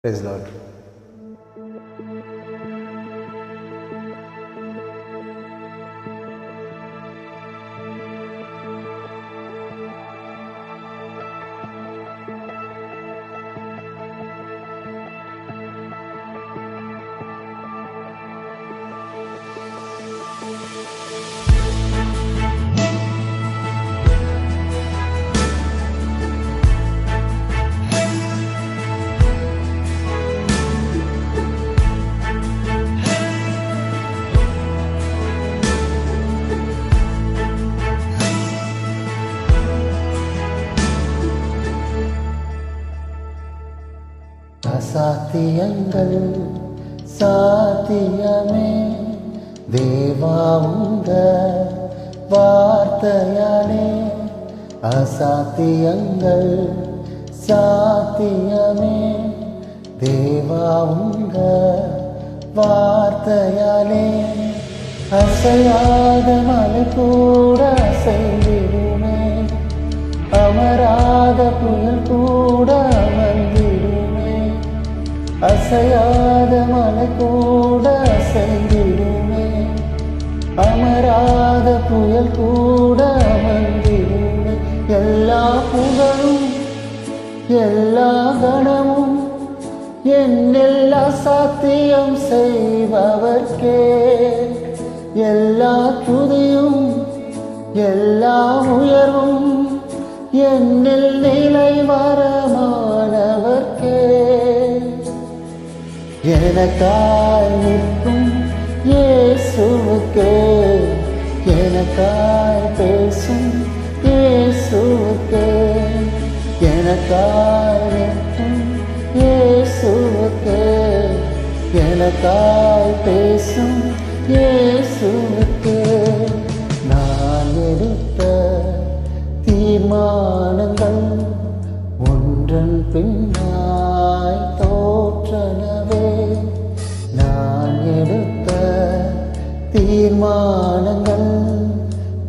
Praise Lord. அசாத்தியங்கள் சாத்தியமே தேவா உங்க வார்த்தையாலே. அசாத்தியங்கள் சாத்தியமே தேவா உங்க வார்த்தையாலே. அசையாத மலை கூட அசைந்திடுமே, அமராத புயல் கூட அமர்ந்திடுமே. அசையாத மலை கூட அசைந்திடுமே, அமராத புயல் கூட அமர்ந்திடுமே. எல்லா புகழும் எல்லா கணமும் என்னில் அசாத்தியம் செய்பவர்க்கே. எல்லா துதியும் எல்லா உயர்வும் என்னில் நிலை வரமானவர்க்கே. எனக்காய் நிற்கும் இயேசுவுக்கே, எனக்காய் பேசும் இயேசுவுக்கே. எனக்காய் நிற்கும் இயேசுவுக்கே, எனக்காய் பேசும் இயேசுவுக்கே. நான் எடுத்த தீர்மானங்கள் ஒன்றன் பின்னாய் தோற்றனவே. நான் எடுத்த தீர்மானங்கள்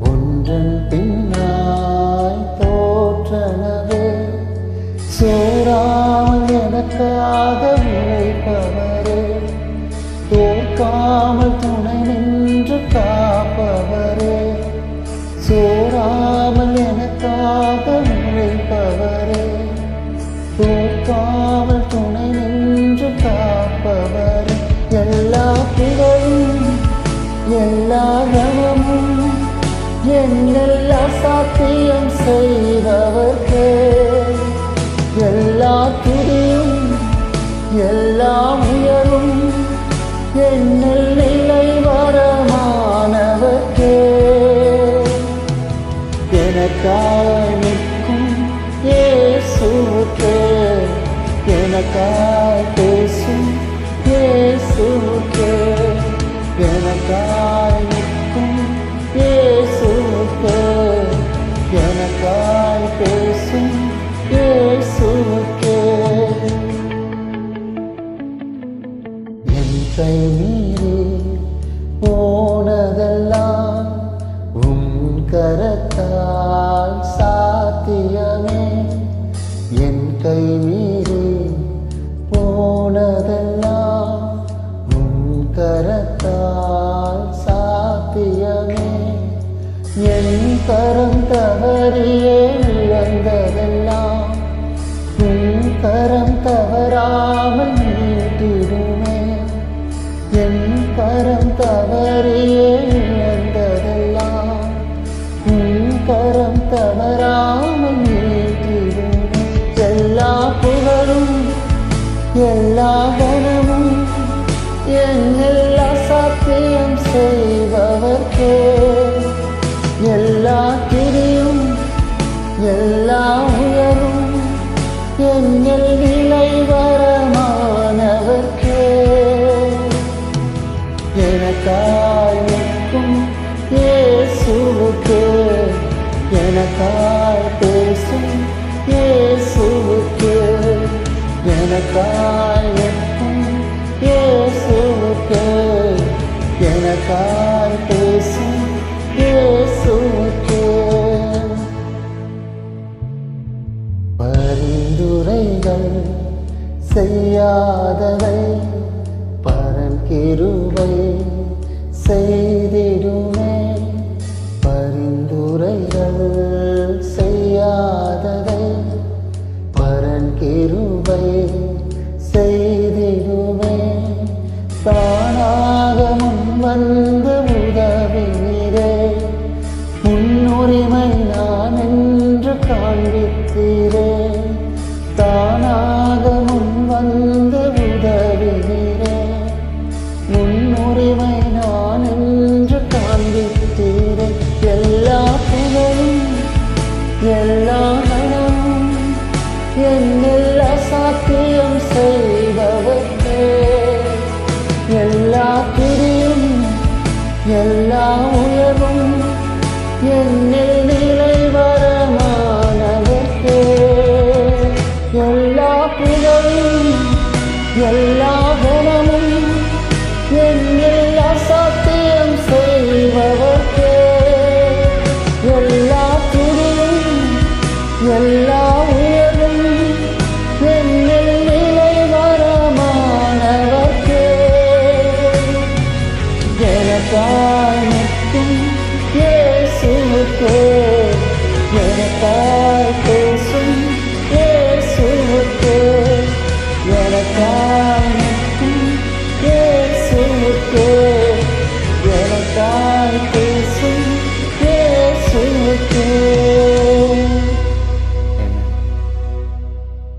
ஒன்றன் பின்னாய் தோற்றனவே. சோராமல் எனக்காக உழைப்பவரே, தோற்காமல் துணை நின்று காப்பவரே. சோராமல் எனக்காக உழைப்பவரே, தோற்காமல் துணை நின்று காப்பவரே. எல்லா புகழும் எல்லா கணமும் என்னில் அசாத்தியம் செய்பவர்க்கே. எல்லா துதியும் எல்லா உயர்வும் என்னில் நிலை வரமானவர்க்கே. எனக்காய் நிற்கும் இயேசுவுக்கே, எனக்காய் பேசும் இயேசுவுக்கே. எனக்காய் நிற்கும் இயேசுவுக்கே, எனக்காய் பேசும் இயேசுவுக்கே. என் கை மீறி போனதெல்லாம் உம் கரத்தால் சாத்தியமே. என் கை மீறி போனதெல்லாம் உம் கரத்தால் சாத்தியமே. என் கரம் தவறியே இழந்ததெல்லாம் உம் கரம் தவறாமல் நீட்டிடுமே. என் கரம் தவறியே இழந்ததெல்லாம் உம் கரம் தவறாமல் நீட்டிடுமே. எல்லா புகழும் எல்லா கணமும் என்னில் அசாத்தியம் செய்பவர்க்கே. எல்லா கிரியும் எல்லா உயர்வும் என்னில் நிலை வரமானவர்க்கே. எனக்காய் நிற்கும் இயேசுவுக்கே, எனக்காய் பேசும் இயேசுவுக்கே. எனக்காய் நிற்கும் இயேசுவுக்கே, எனக்காய் பேசும் இயேசுவுக்கே. பரிந்துரைகள் செய்யாதவை பரன் கிருபை செய்திடுமே. பரிந்துரைகள் செய்யாததை பரன் கிருபை செய்திடுமே. தானாக முன்வந்து உதவினீரே, முன்னுரிமை நான் என்று காண்பித்தீரே. தானாக முன்வந்து உதவினீரே, முன்னுரிமை நான் என்று காண்பித்தீரே. எல்லா புகழும் எல்லா கணமும் என்னில் அசாத்தியம் செய்பவர்க்கே. எல்லா துதியும் எல்லா உயர்வும் என்னில் நிலைவரமானவர்க்கே. எல்லா புகழும் எல்லா கணமும் என்னில் அசாத்தியம் செய்பவர்க்கே. எல்லா துதியும் எல்லா உயர்வும் என்னில் நிலைவரமானவர்க்கே. எனக்காய் நிற்கும் இயேசுவுக்கே, எனக்காய்